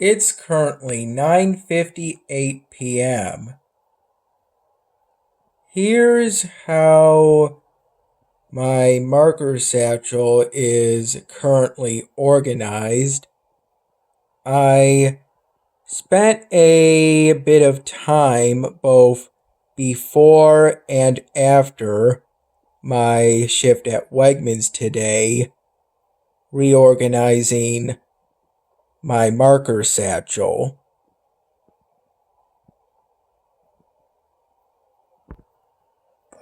It's currently 9:58 p.m. Here's how my marker satchel is currently organized. I spent a bit of time both before and after my shift at Wegmans today reorganizing my marker satchel.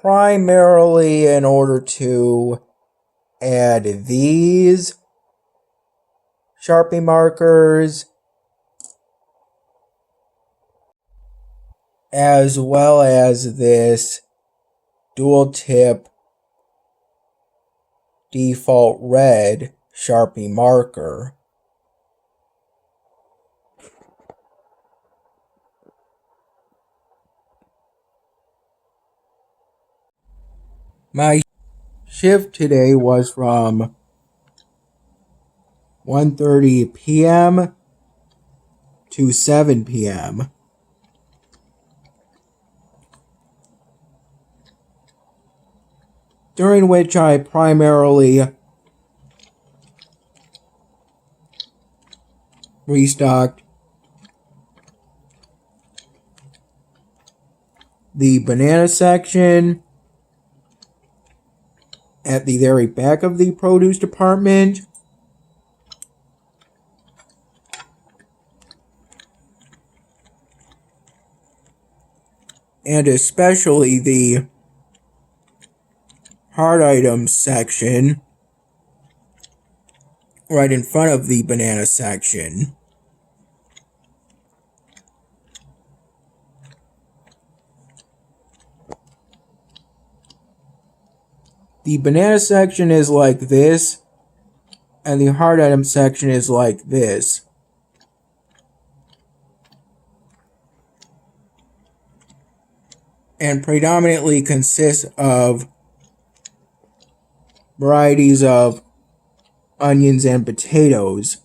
Primarily in order to add these Sharpie markers as well as this dual tip default red Sharpie marker. My shift today was from 1:30 p.m. to 7 p.m. during which I primarily restocked the banana section at the very back of the produce department, and especially the hard items section right in front of the banana section. The banana section is like this, and the hard item section is like this. And predominantly consists of varieties of onions and potatoes.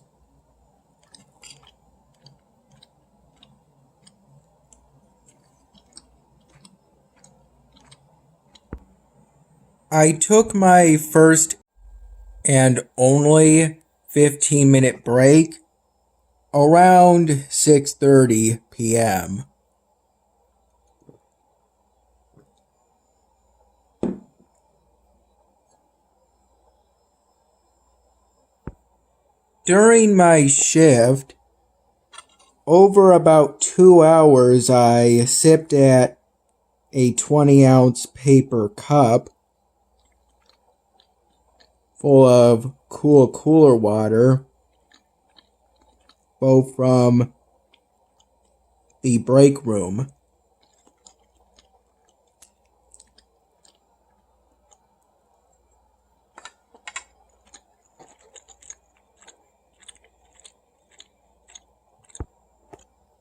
I took my first and only 15-minute break around 6:30 p.m. During my shift, over about 2 hours, I sipped at a 20-ounce paper cup full of cool cooler water, both from the break room.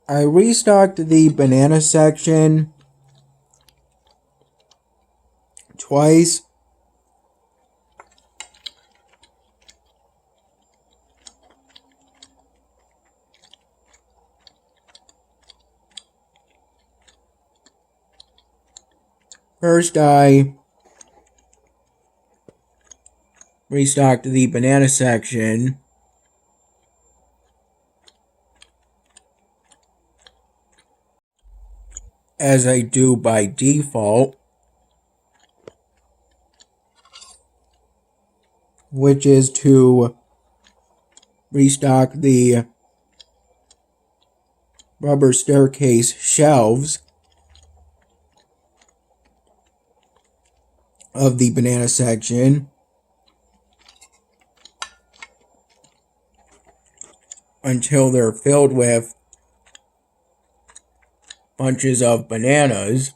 I restocked the banana section twice. First, I restocked the banana section as I do by default, which is to restock the rubber staircase shelves of the banana section until they're filled with bunches of bananas,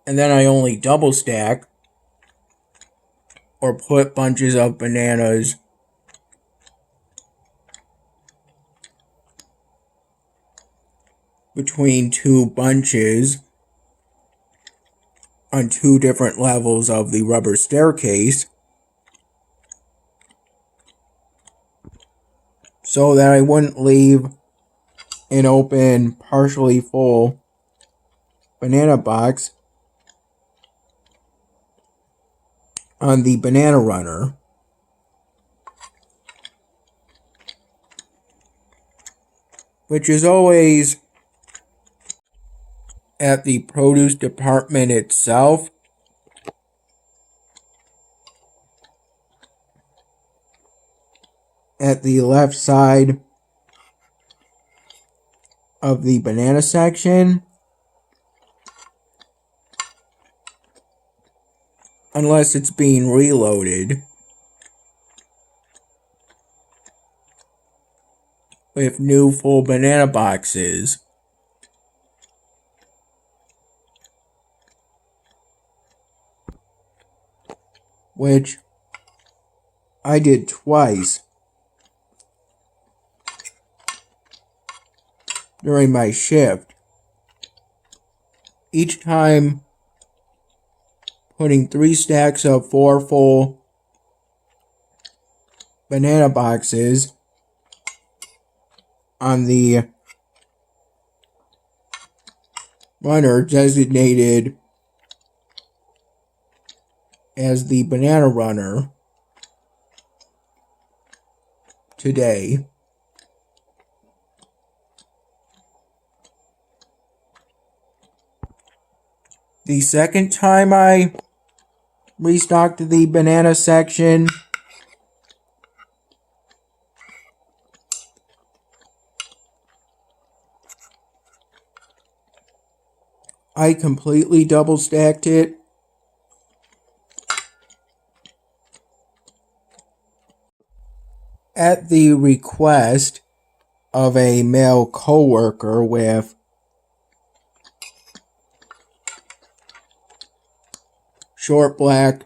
and then I only double stack or put bunches of bananas between two bunches on two different levels of the rubber staircase. so that I wouldn't leave an open, partially full banana box on the banana runner. Which is always at the produce department itself. At the left side of the banana section. Unless it's being reloaded with new full banana boxes. Which I did twice during my shift. Each time putting 3 stacks of 4 full banana boxes on the runner designated as the banana runner today. The second time I restocked the banana section, I completely double stacked it. At the request of a male coworker with short black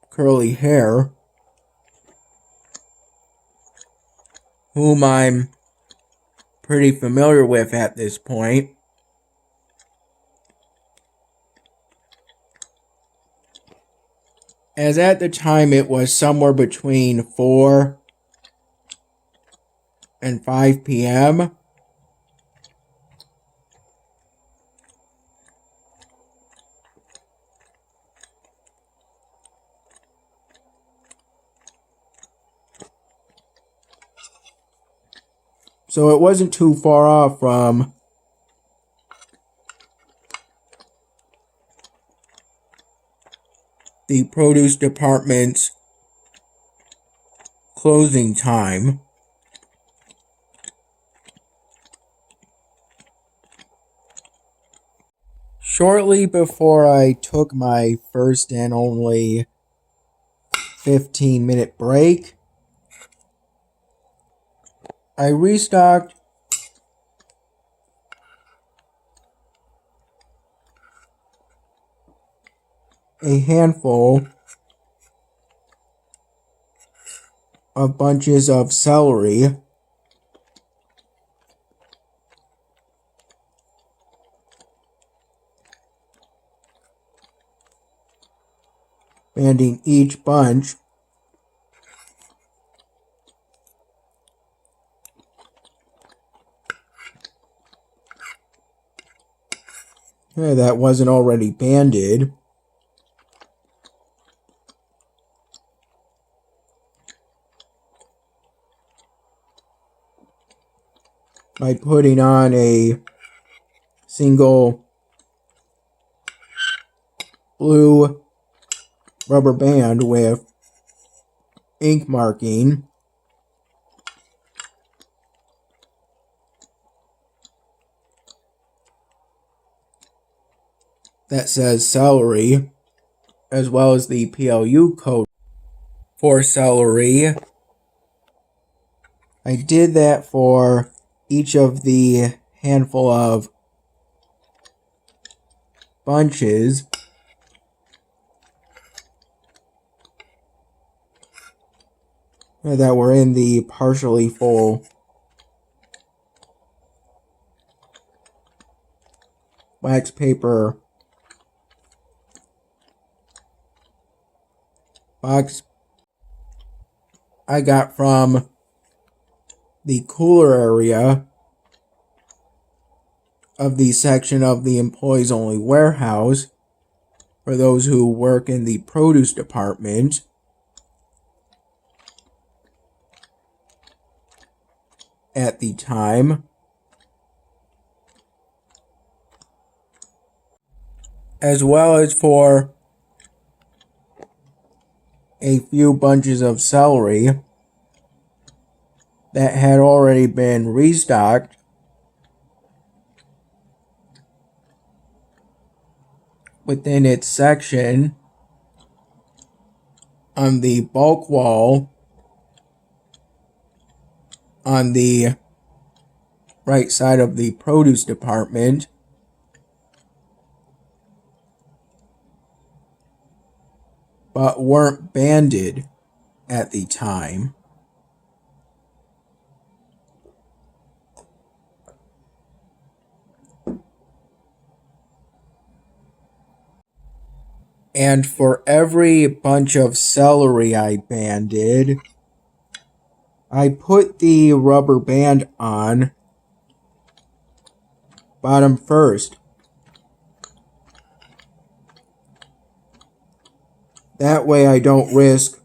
curly hair, whom I'm pretty familiar with at this point. As at the time it was somewhere between 4 and 5 p.m. So it wasn't too far off from the produce department's closing time. Shortly before I took my first and only 15-minute break, I restocked a handful of bunches of celery banding each bunch that wasn't already banded by putting on a single blue rubber band with ink marking that says celery, as well as the PLU code for celery. I did that for each of the handful of bunches that were in the partially full wax paper box I got from the cooler area of the section of the employees only warehouse for those who work in the produce department. At the time, as well as for a few bunches of celery that had already been restocked within its section on the bulk wall on the right side of the produce department. But weren't banded at the time. And for every bunch of celery I banded, I put the rubber band on bottom first. That way I don't risk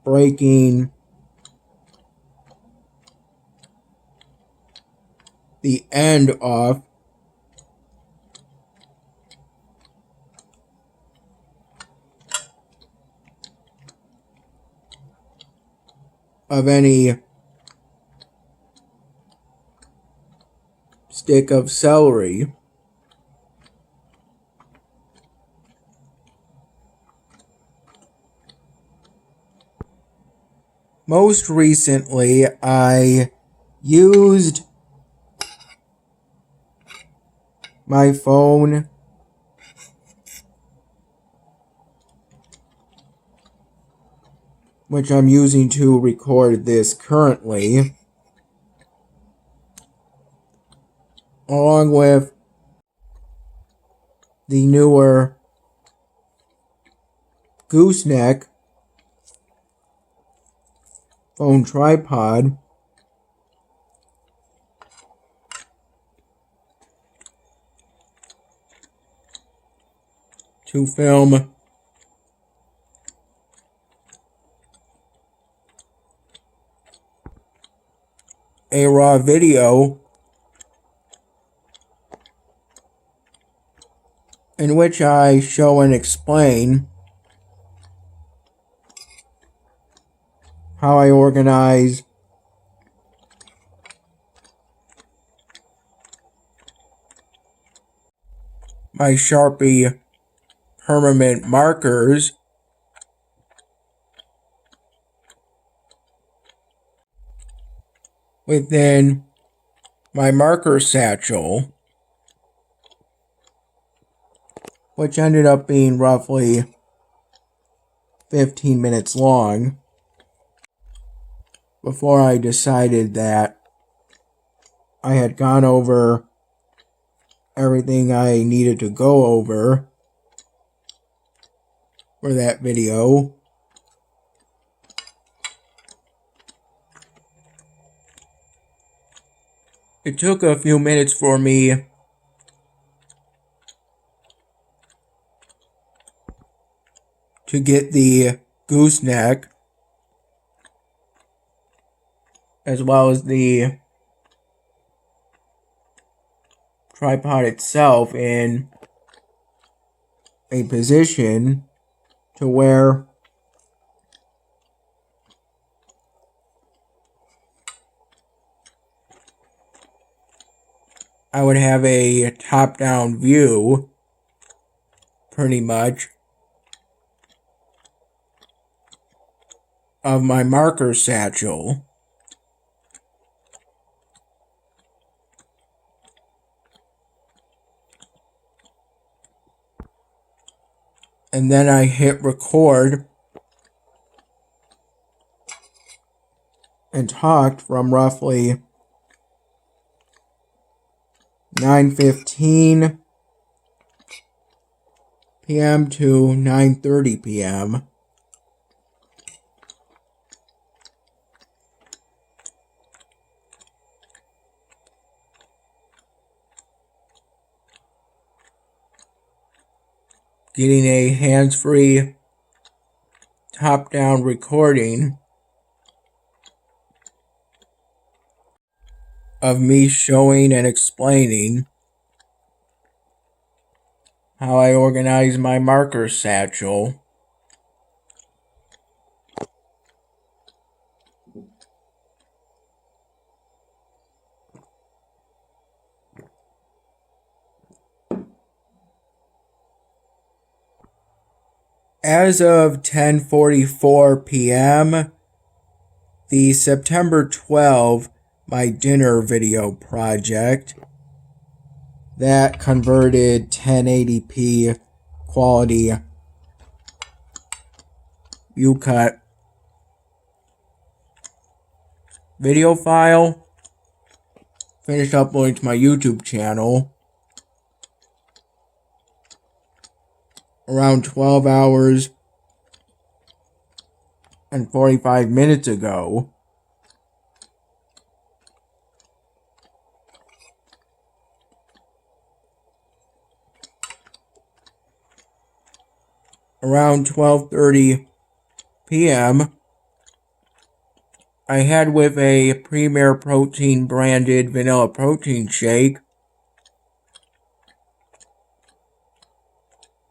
breaking the end off of any stick of celery. Most recently, I used my phone which I'm using to record this currently, along with the newer gooseneck phone tripod to film a raw video in which I show and explain how I organize my Sharpie permanent markers within my marker satchel, which ended up being roughly 15 minutes long before I decided that I had gone over everything I needed to go over for that video. It took a few minutes for me to get the gooseneck as well as the tripod itself in a position to where I would have a top-down view, pretty much, of my marker satchel. And then I hit record and talked from roughly 9:15 p.m. to 9:30 p.m. getting a hands-free top-down recording of me showing and explaining how I organize my marker satchel. As of 10:44 p.m., the September 12 my dinner video project that converted 1080p quality U-cut video file finished uploading to my YouTube channel around 12 hours and 45 minutes ago. Around 12:30 p.m., I had with a Premier Protein branded vanilla protein shake,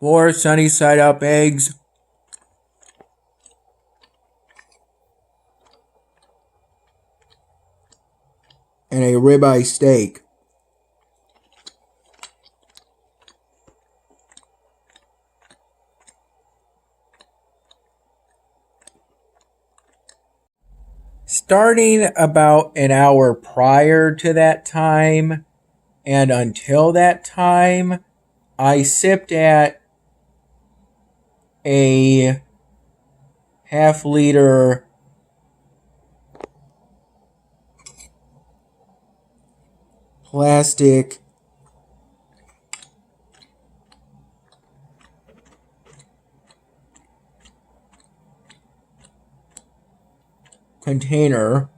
4 sunny side up eggs, and a ribeye steak. Starting about an hour prior to that time and until that time, I sipped at a half-liter plastic container,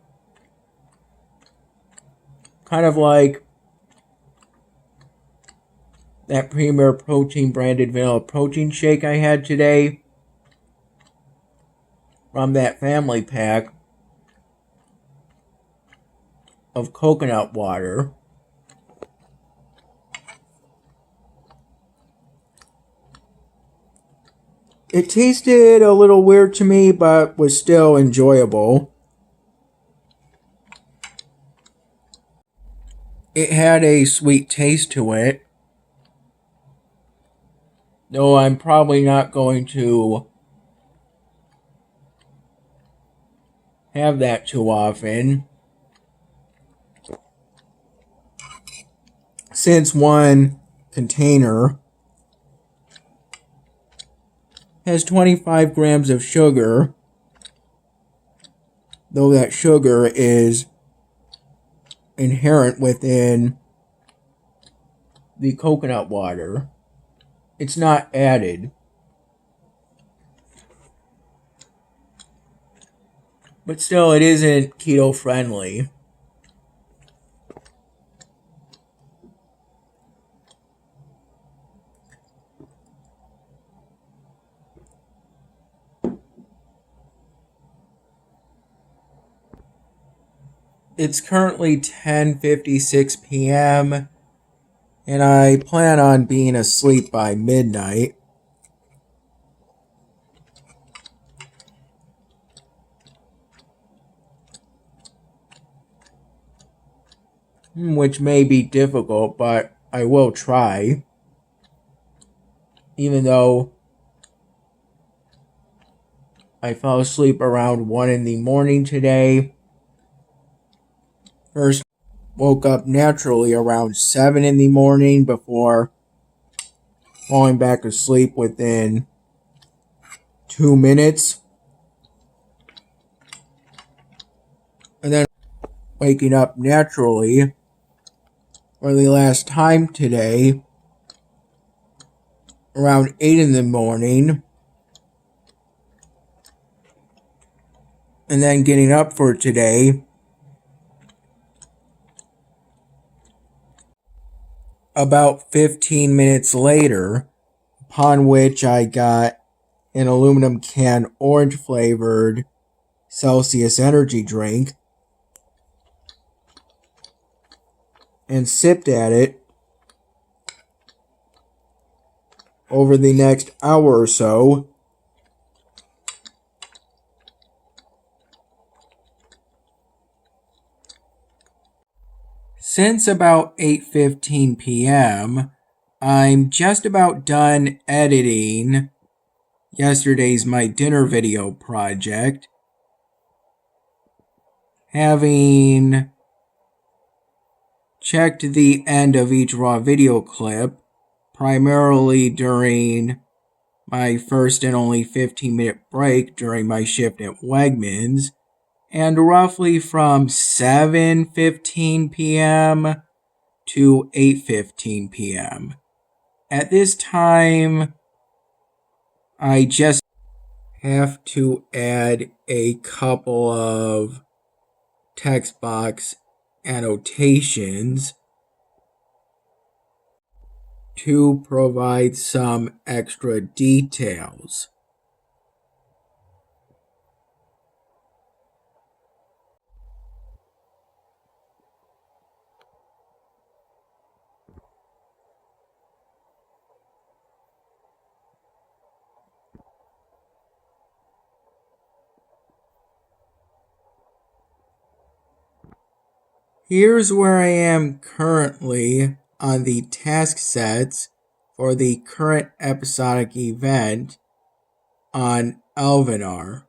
kind of like that Premier Protein branded vanilla protein shake I had today from that family pack of coconut water. It tasted a little weird to me, but was still enjoyable. It had a sweet taste to it, though I'm probably not going to have that too often, since one container has 25 grams of sugar, though that sugar is inherent within the coconut water. It's not added. But still, it isn't keto friendly. It's currently 10:56 p.m. and I plan on being asleep by midnight. Which may be difficult, but I will try. Even though I fell asleep around 1 in the morning today. First, woke up naturally around 7 in the morning before falling back asleep within 2 minutes. And then waking up naturally for the last time today around 8 in the morning. And then getting up for today about 15 minutes later upon which I got an aluminum can orange flavored Celsius energy drink and sipped at it over the next hour or so. Since about 8:15 p.m., I'm just about done editing yesterday's My Dinner video project, having checked the end of each raw video clip, primarily during my first and only 15-minute break during my shift at Wegmans, and roughly from 7:15 p.m. to 8:15 p.m. At this time, I just have to add a couple of text box annotations to provide some extra details. Here's where I am currently on the task sets for the current episodic event on Elvenar.